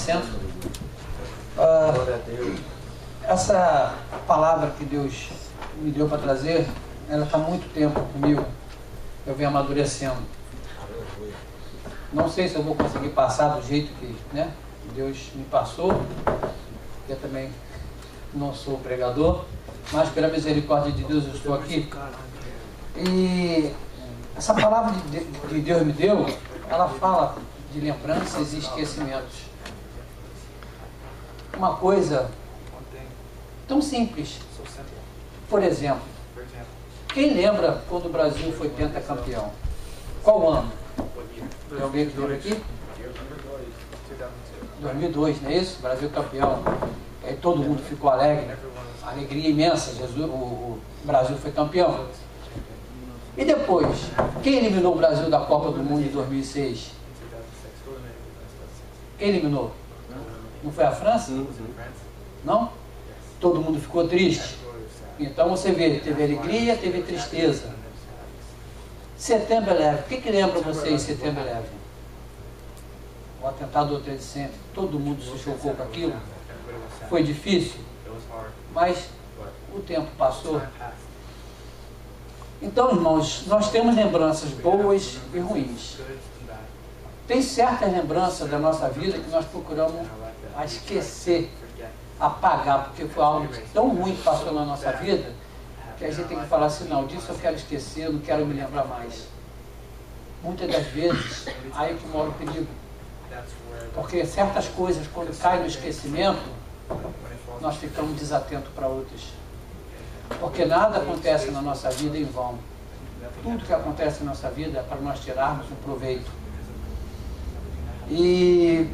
assento. Essa palavra que Deus me deu para trazer, ela está há muito tempo comigo. Eu venho amadurecendo. Não sei se eu vou conseguir passar do jeito que, né, Deus me passou. Eu também não sou pregador, mas pela misericórdia de Deus eu estou aqui. E essa palavra que Deus me deu, ela fala de lembranças e esquecimentos. Uma coisa tão simples. Por exemplo, quem lembra quando o Brasil foi pentacampeão? Qual ano? Tem alguém que lembra aqui? 2002, não é isso? Brasil campeão. Aí todo mundo ficou alegre. Alegria imensa. O Brasil foi campeão. E depois, quem eliminou o Brasil da Copa do Mundo em 2006? Quem eliminou? Não foi a França? Não? Todo mundo ficou triste. Então você vê, teve alegria, teve tristeza. Setembro 11. O que lembra vocês de Setembro 11? O atentado do Trade Center. Todo mundo se chocou com aquilo. Foi difícil, mas o tempo passou. Então, irmãos, nós temos lembranças boas e ruins. Tem certas lembranças da nossa vida que nós procuramos esquecer, apagar, porque foi algo tão ruim que passou na nossa vida, que a gente tem que falar assim, não, disso eu quero esquecer, eu não quero me lembrar mais. Muitas das vezes, aí que mora o perigo. Porque certas coisas, quando caem no esquecimento, nós ficamos desatentos para outras. Porque nada acontece na nossa vida em vão. Tudo que acontece na nossa vida é para nós tirarmos um proveito. E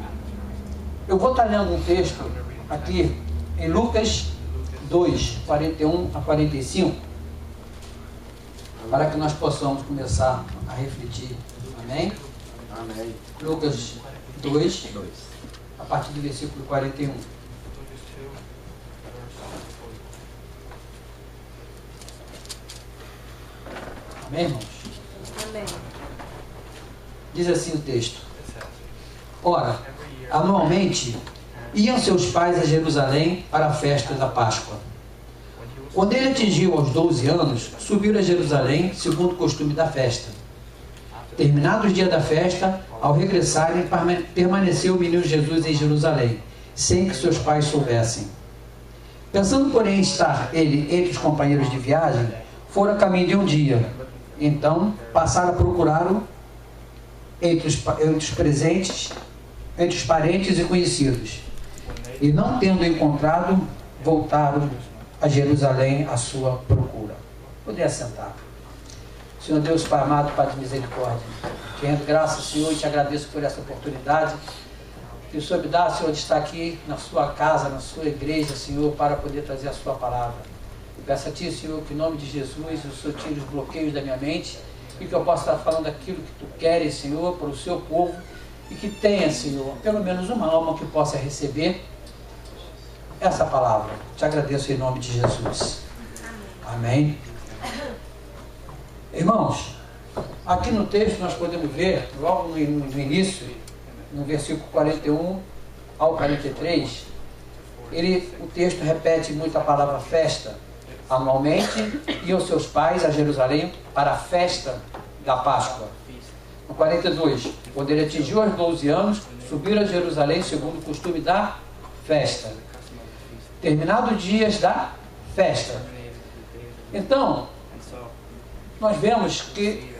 eu vou estar lendo um texto aqui em Lucas 2, 41 a 45, para que nós possamos começar a refletir. Amém? Amém. Lucas 2, a partir do versículo 41. Amém, irmãos? Amém. Diz assim o texto. Ora, anualmente iam seus pais a Jerusalém para a festa da Páscoa. Quando ele atingiu aos 12 anos, subiu a Jerusalém, segundo o costume da festa. Terminado o dia da festa, ao regressarem, permaneceu o menino Jesus em Jerusalém, sem que seus pais soubessem. Pensando, porém, estar ele entre os companheiros de viagem, fora a caminho de um dia. Então, passaram a procurá-lo entre os presentes, entre os parentes e conhecidos. E não tendo encontrado, voltaram a Jerusalém à sua procura. Poder assentar. Senhor Deus, Pai amado, Pai de misericórdia, te rendo graças, Senhor, e te agradeço por essa oportunidade que o Senhor me dá, Senhor, de estar aqui na sua casa, na sua igreja, Senhor, para poder trazer a sua palavra. Peço a Ti, Senhor, que em nome de Jesus o Senhor tire os bloqueios da minha mente e que eu possa estar falando aquilo que Tu queres, Senhor, para o Seu povo e que tenha, Senhor, pelo menos uma alma que possa receber essa palavra. Te agradeço em nome de Jesus. Amém. Irmãos, aqui no texto nós podemos ver, logo no início, no versículo 41 ao 43, o texto repete muito a palavra festa. Anualmente iam seus pais a Jerusalém para a festa da Páscoa. No 42, quando ele atingiu os 12 anos, subiram a Jerusalém segundo o costume da festa. Terminado os dias da festa. Então, nós vemos que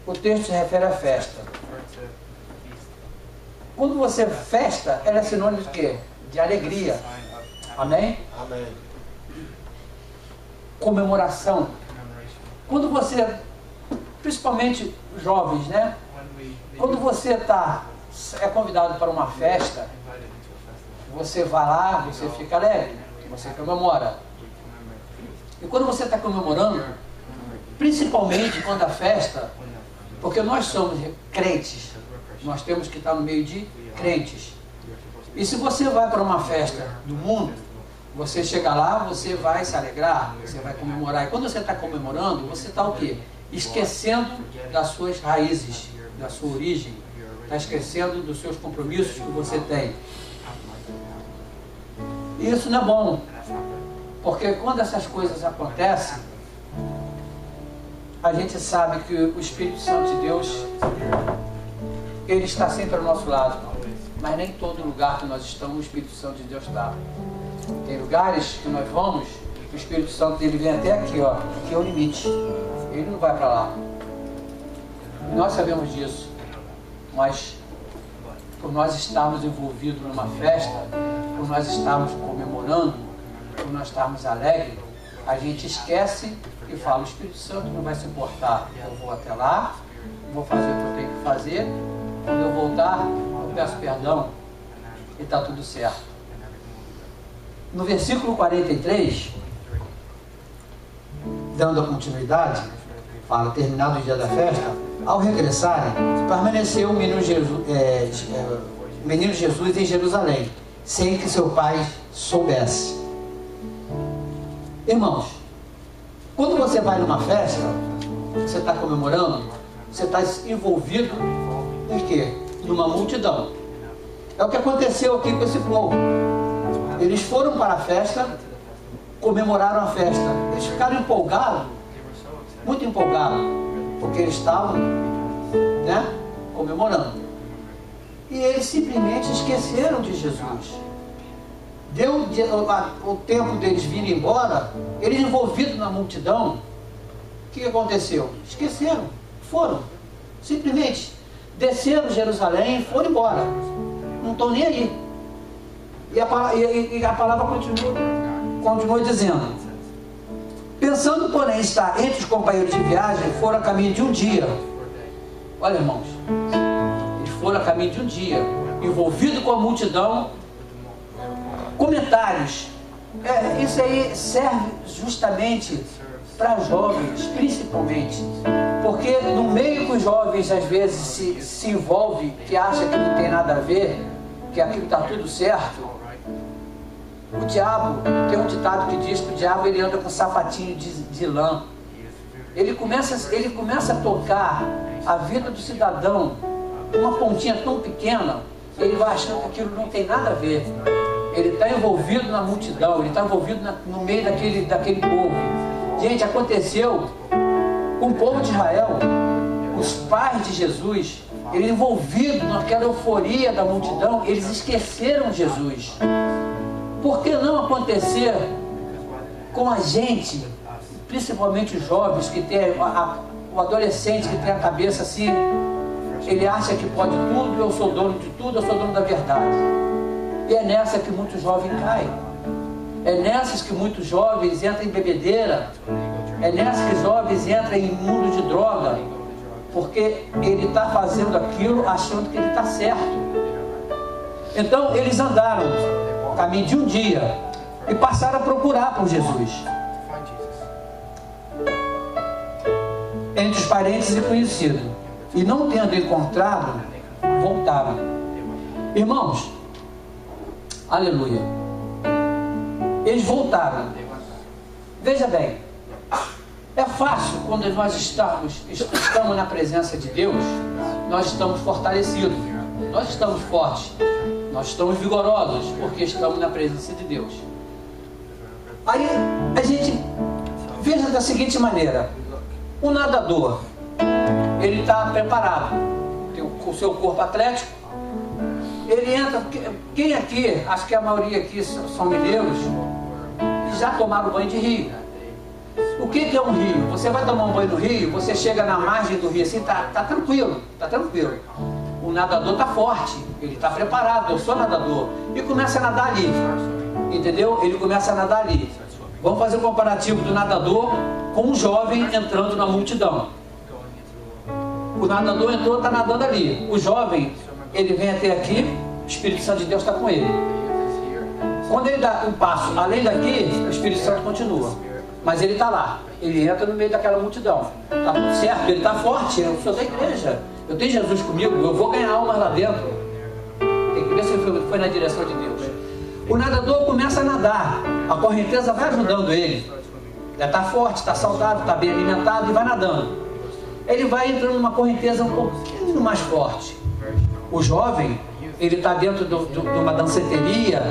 o texto se refere à festa. Quando você festa, ela é sinônimo de quê? De alegria. Amém? Amém. Comemoração. Quando você, principalmente jovens, né? Quando você é convidado para uma festa, você vai lá, você fica alegre, você comemora. E quando você está comemorando, principalmente quando a festa, porque nós somos crentes, nós temos que estar no meio de crentes. E se você vai para uma festa do mundo, você chega lá, você vai se alegrar, você vai comemorar. E quando você está comemorando, você está o quê? Esquecendo das suas raízes, da sua origem. Está esquecendo dos seus compromissos que você tem. E isso não é bom, porque quando essas coisas acontecem, a gente sabe que o Espírito Santo de Deus, ele está sempre ao nosso lado, mas nem todo lugar que nós estamos, o Espírito Santo de Deus está. Tem lugares que nós vamos, o Espírito Santo ele vem até aqui, ó, que é o limite, ele não vai para lá. E nós sabemos disso, mas por nós estarmos envolvidos numa festa, por nós estarmos comemorando, por nós estarmos alegres, a gente esquece e fala, o Espírito Santo não vai se importar, eu vou até lá, vou fazer o que eu tenho que fazer, quando eu voltar, eu peço perdão e está tudo certo. No versículo 43, dando a continuidade, fala, terminado o dia da festa, ao regressarem, permaneceu o menino Jesus em Jerusalém, sem que seu pai soubesse. Irmãos, quando você vai numa festa, você está comemorando, você está envolvido em quê? Numa multidão. É o que aconteceu aqui com esse povo. Eles foram para a festa, comemoraram a festa. Eles ficaram empolgados, muito empolgados, porque eles estavam, né, comemorando. E eles simplesmente esqueceram de Jesus. Deu o tempo deles virem embora, eles envolvidos na multidão, o que aconteceu? Esqueceram, foram, simplesmente desceram Jerusalém e foram embora, não estão nem aí. E a palavra continua dizendo, pensando porém estar entre os companheiros de viagem, foram a caminho de um dia. Olha, irmãos, eles foram a caminho de um dia, envolvidos com a multidão. Comentários, isso aí serve justamente para jovens, principalmente, porque no meio que os jovens às vezes se envolvem, que acha que não tem nada a ver, que aquilo está tudo certo. O diabo, tem um ditado que diz que o diabo ele anda com sapatinho de lã. Ele começa a tocar a vida do cidadão, uma pontinha tão pequena, ele vai achando que aquilo não tem nada a ver. Ele está envolvido na multidão, ele está envolvido no meio daquele povo. Gente, aconteceu com o povo de Israel, os pais de Jesus, eles envolvidos naquela euforia da multidão, eles esqueceram Jesus. Por que não acontecer com a gente, principalmente os jovens, que tem o adolescente que tem a cabeça assim, ele acha que pode tudo, eu sou dono de tudo, eu sou dono da verdade. E é nessa que muitos jovens caem. É nessas que muitos jovens entram em bebedeira. É nessas que os jovens entram em mundo de droga. Porque ele está fazendo aquilo achando que ele está certo. Então eles andaram caminho de um dia e passaram a procurar por Jesus entre os parentes e conhecidos. E não tendo encontrado, voltaram. Irmãos, aleluia. Eles voltaram. Veja bem, é fácil quando nós estamos na presença de Deus, nós estamos fortalecidos, nós estamos fortes, nós estamos vigorosos, porque estamos na presença de Deus. Aí a gente veja da seguinte maneira: o nadador, ele está preparado, tem o seu corpo atlético. Ele entra, quem aqui, acho que a maioria aqui são mineiros, já tomaram banho de rio. O que é um rio? Você vai tomar um banho no rio, você chega na margem do rio assim, tá tranquilo, tá tranquilo. O nadador está forte, ele está preparado, eu sou nadador, e começa a nadar ali, entendeu? Ele começa a nadar ali. Vamos fazer um comparativo do nadador com um jovem entrando na multidão. O nadador entrou, está nadando ali. O jovem, ele vem até aqui, o Espírito Santo de Deus está com ele. Quando ele dá um passo além daqui, o Espírito Santo continua. Mas ele está lá, ele entra no meio daquela multidão. Está tudo certo, ele está forte, eu sou da igreja, eu tenho Jesus comigo, eu vou ganhar almas lá dentro. Tem que ver se ele foi na direção de Deus. O nadador começa a nadar, a correnteza vai ajudando ele. Já está forte, está saudável, está bem alimentado e vai nadando. Ele vai entrando numa correnteza um pouquinho mais forte. O jovem, ele está dentro de uma danceteria,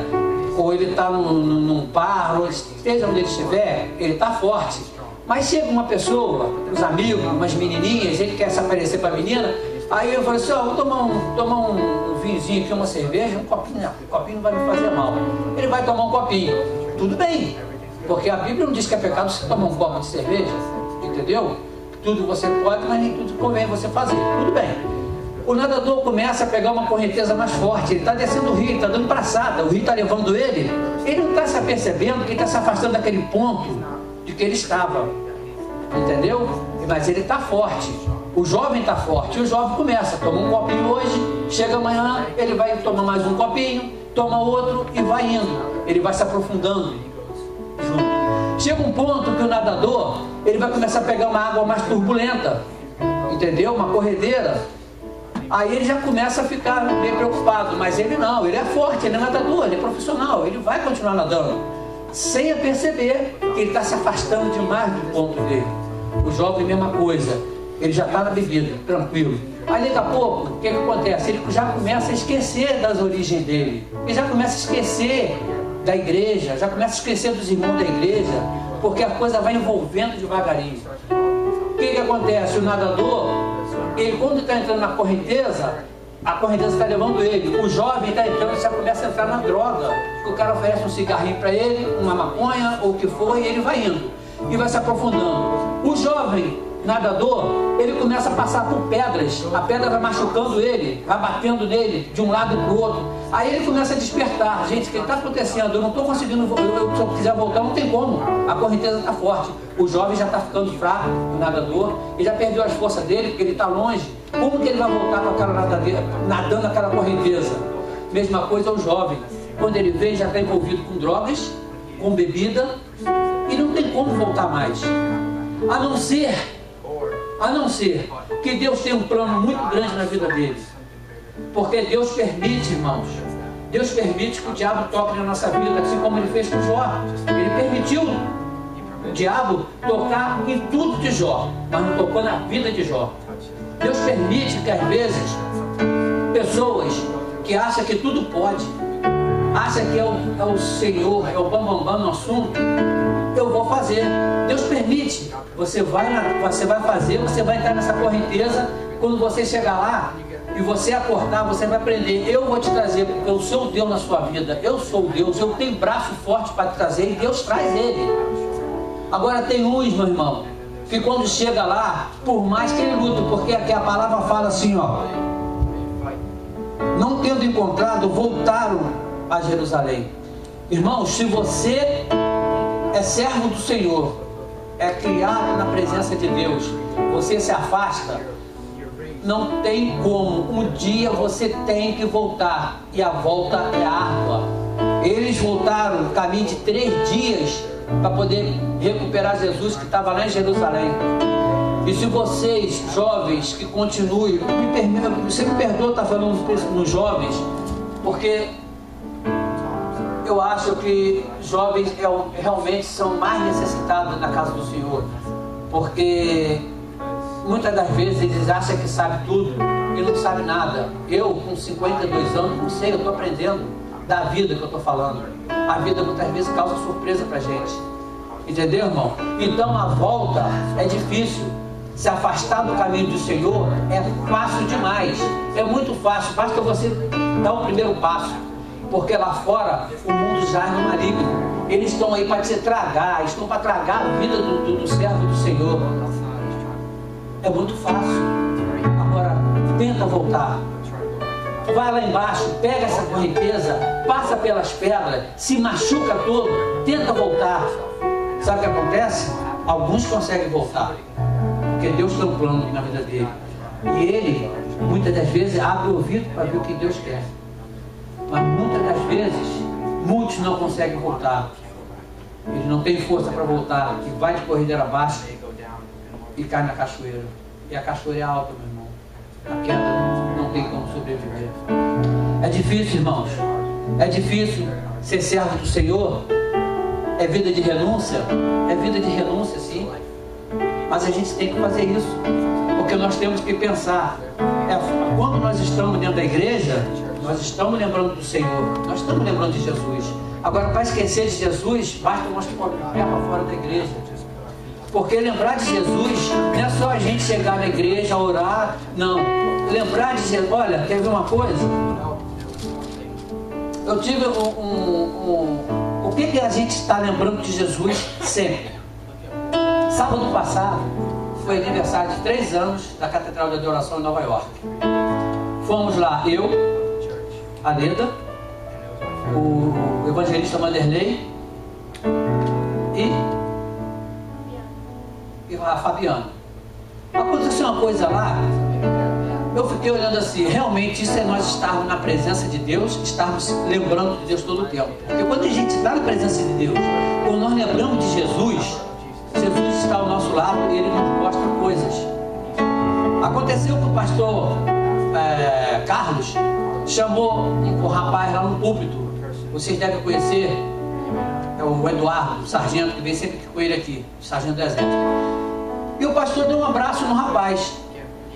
ou ele está num bar, ou esteja onde ele estiver, ele está forte. Mas chega uma pessoa, os amigos, umas menininhas, ele quer se aparecer para a menina, aí eu falo assim, ó, vou tomar um vinhozinho aqui, uma cerveja, um copinho não vai me fazer mal. Ele vai tomar um copinho, tudo bem, porque a Bíblia não diz que é pecado você tomar um copo de cerveja, entendeu? Tudo você pode, mas nem tudo convém você fazer, tudo bem. O nadador começa a pegar uma correnteza mais forte, ele está descendo o rio, está dando braçada, o rio está levando ele não está se apercebendo que ele está se afastando daquele ponto de que ele estava, entendeu? Mas ele está forte, o jovem está forte, e o jovem começa, toma um copinho hoje, chega amanhã, ele vai tomar mais um copinho, toma outro e vai indo, ele vai se aprofundando junto. Chega um ponto que o nadador, ele vai começar a pegar uma água mais turbulenta, entendeu? Uma corredeira. Aí ele já começa a ficar meio preocupado, mas ele não, ele é forte, ele é nadador, ele é profissional, ele vai continuar nadando, sem perceber que ele está se afastando demais do ponto dele. O jovem, mesma coisa, ele já está na bebida, tranquilo. Aí daqui a pouco, o que acontece? Ele já começa a esquecer das origens dele, ele já começa a esquecer da igreja, já começa a esquecer dos irmãos da igreja, porque a coisa vai envolvendo devagarinho. O que acontece? O nadador, ele quando está entrando na correnteza, a correnteza está levando ele. O jovem está entrando, já começa a entrar na droga. O cara oferece um cigarrinho para ele, uma maconha ou o que for, e ele vai indo. E vai se aprofundando. O jovem nadador, ele começa a passar por pedras. A pedra vai machucando ele, vai batendo nele de um lado para o outro. Aí ele começa a despertar. Gente, o que está acontecendo? Eu não estou conseguindo, se eu quiser voltar, não tem como. A correnteza está forte. O jovem já está ficando fraco, o nadador. Ele já perdeu as forças dele, porque ele está longe. Como que ele vai voltar com aquela nadadeira, nadando aquela correnteza? Mesma coisa o jovem. Quando ele vê, já está envolvido com drogas, com bebida, e não tem como voltar mais. A não ser que Deus tem um plano muito grande na vida dele. Porque Deus permite, irmãos, Deus permite que o diabo toque na nossa vida, assim como ele fez com Jó. Ele permitiu o diabo tocar em tudo de Jó, mas não tocou na vida de Jó. Deus permite que às vezes pessoas que acham que tudo pode, acham que é o Senhor, é o bambambam no assunto, eu vou fazer. Deus permite. Você vai fazer, você vai entrar nessa correnteza. Quando você chegar lá e você acordar, você vai aprender. Eu vou te trazer, porque eu sou o Deus na sua vida. Eu sou Deus, eu tenho braço forte para te trazer e Deus traz ele. Agora tem uns, meu irmão, que quando chega lá, por mais que ele luta, porque aqui a palavra fala assim, ó, não tendo encontrado, voltaram a Jerusalém. Irmãos, se você é servo do Senhor, é criado na presença de Deus, você se afasta, não tem como, um dia você tem que voltar, e a volta é árdua. Eles voltaram, caminho de 3 dias, para poder recuperar Jesus que estava lá em Jerusalém. E se vocês, jovens, que continuem, você me perdoa estar falando nos jovens, porque eu acho que jovens realmente são mais necessitados na casa do Senhor, porque muitas das vezes eles acham que sabem tudo e não sabem nada. Eu, com 52 anos, não sei, eu estou aprendendo da vida que eu estou falando. A vida muitas vezes causa surpresa para a gente, entendeu, irmão? Então a volta é difícil. Se afastar do caminho do Senhor é fácil demais, é muito fácil, basta você dar o primeiro passo. Porque lá fora o mundo jaz no maligno. Eles estão aí para te tragar, estão para tragar a vida do servo do Senhor. É muito fácil. Agora, tenta voltar. Vai lá embaixo, pega essa correnteza, passa pelas pedras, se machuca todo, tenta voltar. Sabe o que acontece? Alguns conseguem voltar, porque Deus tem um plano na vida dele. E ele, muitas das vezes, abre o ouvido para ver o que Deus quer. Mas muitas das vezes, muitos não conseguem voltar. Eles não têm força para voltar. E vai de corredeira abaixo e cai na cachoeira. E a cachoeira é alta, meu irmão. A queda não tem como sobreviver. É difícil, irmãos. É difícil ser servo do Senhor. É vida de renúncia. É vida de renúncia, sim. Mas a gente tem que fazer isso. Porque nós temos que pensar. Quando nós estamos dentro da igreja, nós estamos lembrando do Senhor, nós estamos lembrando de Jesus. Agora, para esquecer de Jesus, basta nós pôr o pé para fora da igreja. Porque lembrar de Jesus não é só a gente chegar na igreja, orar, não. Lembrar de Jesus, olha, quer ver uma coisa? Eu tive o que a gente está lembrando de Jesus sempre? Sábado passado foi aniversário de 3 anos da Catedral de Adoração em Nova York. Fomos lá, eu, a Leda, o evangelista Vanderlei e a Fabiana. Aconteceu uma coisa lá, eu fiquei olhando assim, realmente isso é nós estarmos na presença de Deus, estarmos lembrando de Deus todo o tempo. Porque quando a gente está na presença de Deus, quando nós lembramos de Jesus, Jesus está ao nosso lado e Ele nos mostra coisas. Aconteceu que o pastor Carlos chamou um rapaz lá no púlpito, vocês devem conhecer, é o Eduardo, o sargento, que vem sempre com ele aqui, o sargento do exército. E o pastor deu um abraço no rapaz.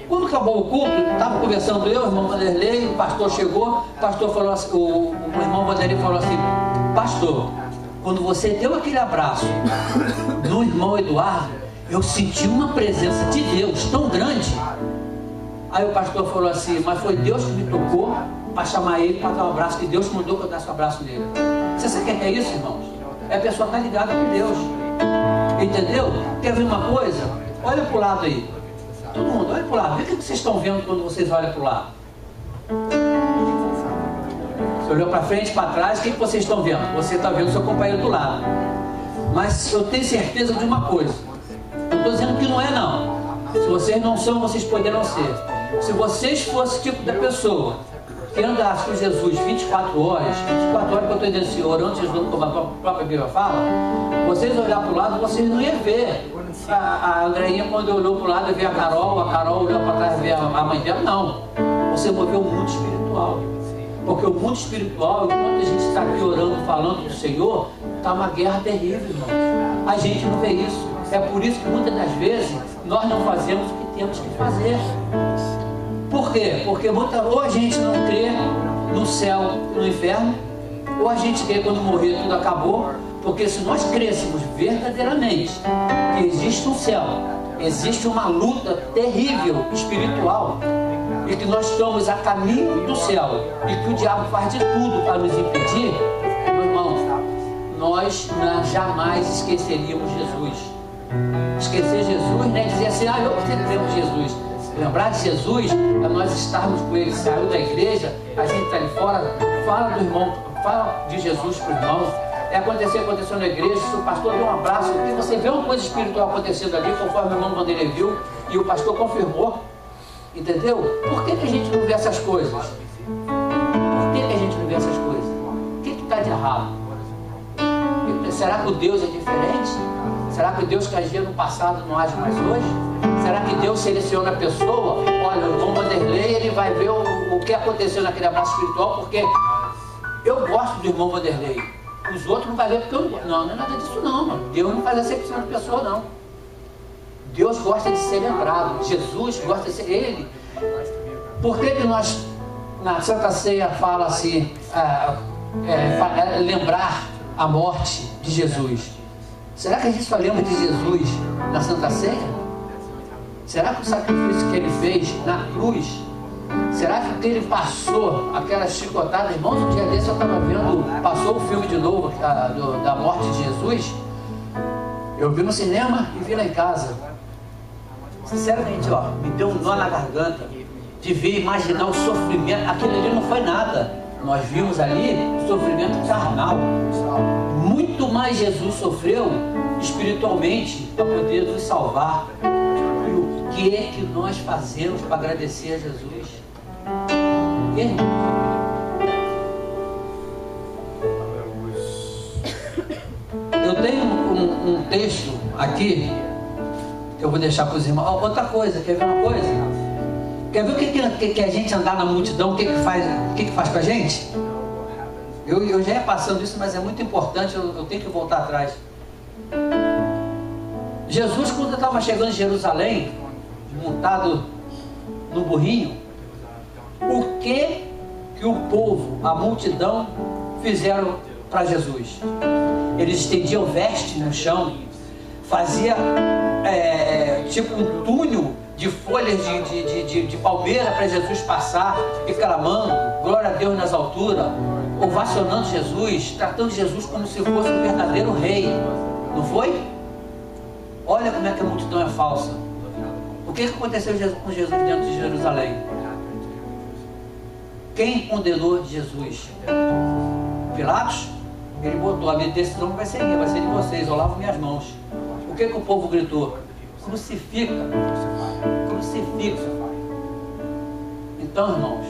Quando acabou o culto, estava conversando eu, o irmão Vanderlei, o pastor chegou, o pastor falou assim, o irmão Vanderlei falou assim, pastor, quando você deu aquele abraço no irmão Eduardo, eu senti uma presença de Deus tão grande. Aí o pastor falou assim, mas foi Deus que me tocou para chamar ele para dar um abraço, que Deus mandou que eu desse um abraço nele. Você sabe o que é isso, irmãos? É a pessoa estar ligada com Deus. Entendeu? Quer ver uma coisa? Olha para o lado aí. Todo mundo, olha para o lado. O que vocês estão vendo quando vocês olham para o lado? Você olhou para frente, para trás, o que vocês estão vendo? Você está vendo o seu companheiro do lado. Mas eu tenho certeza de uma coisa. Eu estou dizendo que não é não. Se vocês não são, vocês poderão ser. Se vocês fossem tipo da pessoa que andasse com Jesus 24 horas que eu estou dizendo assim, orando Jesus, como a própria Bíblia fala, vocês olhar para o lado, vocês não iam ver. A Andreinha, quando olhou para o lado, vê a Carol olhou para trás e vê a mãe dela, não. Você moveu o mundo espiritual. Porque o mundo espiritual, enquanto a gente está aqui orando, falando do Senhor, está uma guerra terrível, irmão. A gente não vê isso. É por isso que muitas das vezes nós não fazemos o que temos que fazer. Por quê? Porque ou a gente não crê no céu e no inferno, ou a gente crê quando morrer tudo acabou. Porque se nós crêssemos verdadeiramente que existe um céu, existe uma luta terrível espiritual, e que nós estamos a caminho do céu, e que o diabo faz de tudo para nos impedir, meu irmão, nós jamais esqueceríamos Jesus. Esquecer Jesus não é dizer assim, eu lembro de Jesus. Lembrar de Jesus é nós estarmos com Ele. Saiu da igreja, a gente está ali fora, fala do irmão, fala de Jesus para o irmão. Aconteceu na igreja, se o pastor deu um abraço, e você vê uma coisa espiritual acontecendo ali, conforme o irmão Vanderlei viu, e o pastor confirmou. Entendeu? Por que a gente não vê essas coisas? Por que a gente não vê essas coisas? O que está de errado? Será que o Deus é diferente? Será que o Deus que agia no passado não age mais hoje? Será que Deus seleciona a pessoa? Olha, o irmão Vanderlei, ele vai ver o que aconteceu naquele abraço espiritual, porque eu gosto do irmão Vanderlei. Os outros não vão ver porque eu não é nada disso não, mano. Deus não faz acepção de pessoa não. Deus gosta de ser lembrado. Jesus gosta de ser Ele. Por que nós na Santa Ceia fala assim, lembrar a morte de Jesus? Será que a gente só lembra de Jesus na Santa Ceia? Será que o sacrifício que Ele fez na cruz, será que Ele passou aquela chicotada? Irmãos, um dia desse eu estava vendo, passou o filme de novo da morte de Jesus. Eu vi no cinema e vi lá em casa. Sinceramente, me deu um nó na garganta de ver, imaginar o sofrimento. Aquilo ali não foi nada. Nós vimos ali o sofrimento carnal. Muito mais Jesus sofreu espiritualmente para poder nos salvar. E o que é que nós fazemos para agradecer a Jesus? Eu tenho um texto aqui que eu vou deixar para os irmãos. Outra coisa, quer ver uma coisa? Quer ver o que a gente andar na multidão, o que faz com a gente? Eu já ia passando isso, mas é muito importante, eu tenho que voltar atrás. Jesus, quando estava chegando em Jerusalém, montado no burrinho, o que o povo, a multidão, fizeram para Jesus. Eles estendiam veste no chão, fazia tipo um túnel de folhas de palmeira para Jesus passar, e clamando, glória a Deus nas alturas, ovacionando Jesus, tratando Jesus como se fosse um verdadeiro rei. Não foi? Olha como é que a multidão é falsa. O que aconteceu com Jesus dentro de Jerusalém? Quem condenou Jesus? Pilatos? Ele botou: a minha decisão não vai ser minha, vai ser de vocês, eu lavo minhas mãos. O que o povo gritou? Crucifica, crucifica. Então, irmãos,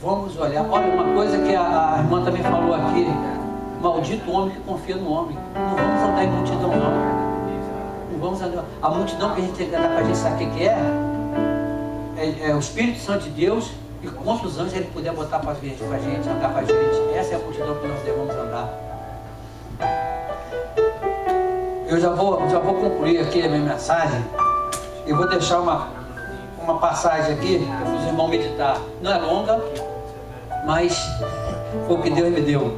vamos olhar. Olha, uma coisa que a irmã também falou aqui: maldito homem que confia no homem. Não vamos andar em multidão, não. Não vamos andar. A multidão que a gente tem que andar para a gente saber o que é o Espírito Santo de Deus, e quantos anjos ele puder botar para a gente, andar com a gente. Essa é a multidão que nós devemos andar. Eu já vou concluir aqui a minha mensagem. Eu vou deixar uma passagem aqui para os irmãos meditar. Não é longa, mas foi o que Deus me deu.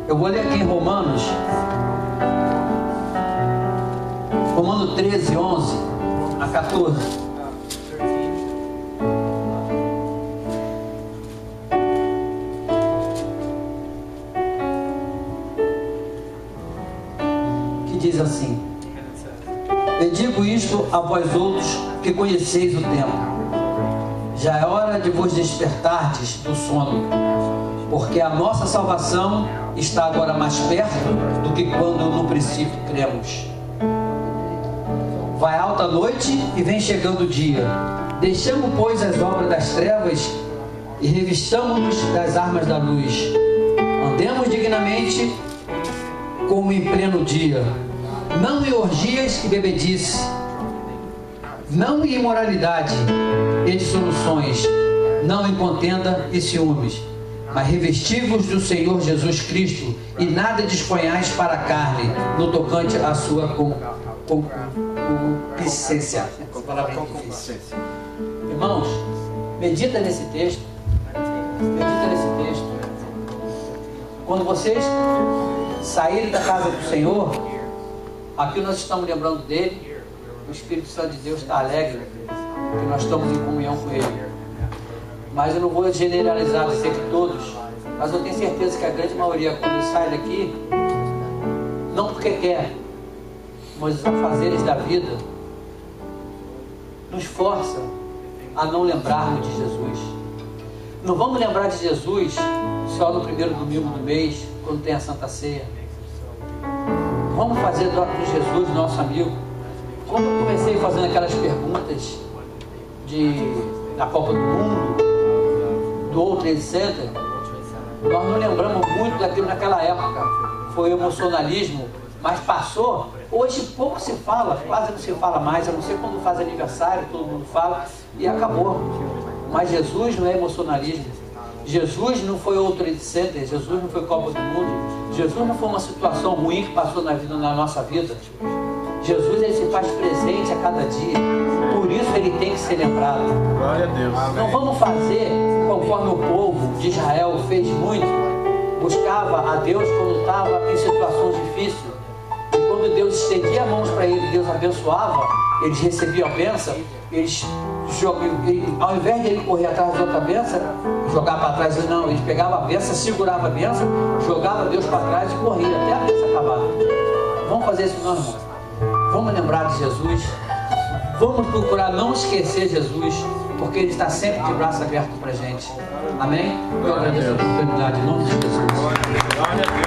Eu vou ler aqui em Romanos 13, 11 a 14. Diz assim: eu digo isto a vós outros que conheceis o tempo. Já é hora de vos despertardes do sono, porque a nossa salvação está agora mais perto do que quando no princípio cremos. Vai alta a noite e vem chegando o dia. Deixamos, pois, as obras das trevas e revistamo-nos das armas da luz. Andemos dignamente como em pleno dia, não em orgias e bebedice, não em imoralidade e dissoluções, não em contenda e ciúmes, mas revesti-vos do Senhor Jesus Cristo, e nada disponhais para a carne no tocante à sua concupiscência. Irmãos, medita nesse texto. Medita nesse texto. Quando vocês saírem da casa do Senhor, aqui nós estamos lembrando dele. O Espírito Santo de Deus está alegre que nós estamos em comunhão com ele. Mas eu não vou generalizar, dizer que todos, mas eu tenho certeza que a grande maioria, quando sai daqui, não porque quer, mas os afazeres da vida nos força a não lembrarmos de Jesus. Não vamos lembrar de Jesus só no primeiro domingo do mês, quando tem a Santa Ceia. Vamos fazer de Jesus nosso amigo. Quando eu comecei fazendo aquelas perguntas da Copa do Mundo, do World Trade Center, nós não lembramos muito daquilo naquela época. Foi emocionalismo, mas passou. Hoje pouco se fala, quase não se fala mais, a não ser quando faz aniversário, todo mundo fala, e acabou. Mas Jesus não é emocionalismo. Jesus não foi World Trade Center, Jesus não foi Copa do Mundo, Jesus não foi uma situação ruim que passou na nossa vida. Jesus, ele se faz presente a cada dia, por isso ele tem que ser lembrado. Glória a Deus. Não vamos fazer conforme o povo de Israel fez muito, buscava a Deus quando estava em situações difíceis, e quando Deus estendia as mãos para ele, Deus abençoava, eles recebiam a bênção, ao invés de ele correr atrás de outra bênção, jogar para trás, não, eles pegavam a bênção, seguravam a bênção, jogavam Deus para trás e corria até a bênção acabar. Vamos fazer isso não, irmão. Vamos lembrar de Jesus. Vamos procurar não esquecer Jesus, porque ele está sempre de braço aberto para a gente. Amém? Eu agradeço a oportunidade em nome de Jesus. Glória a Deus.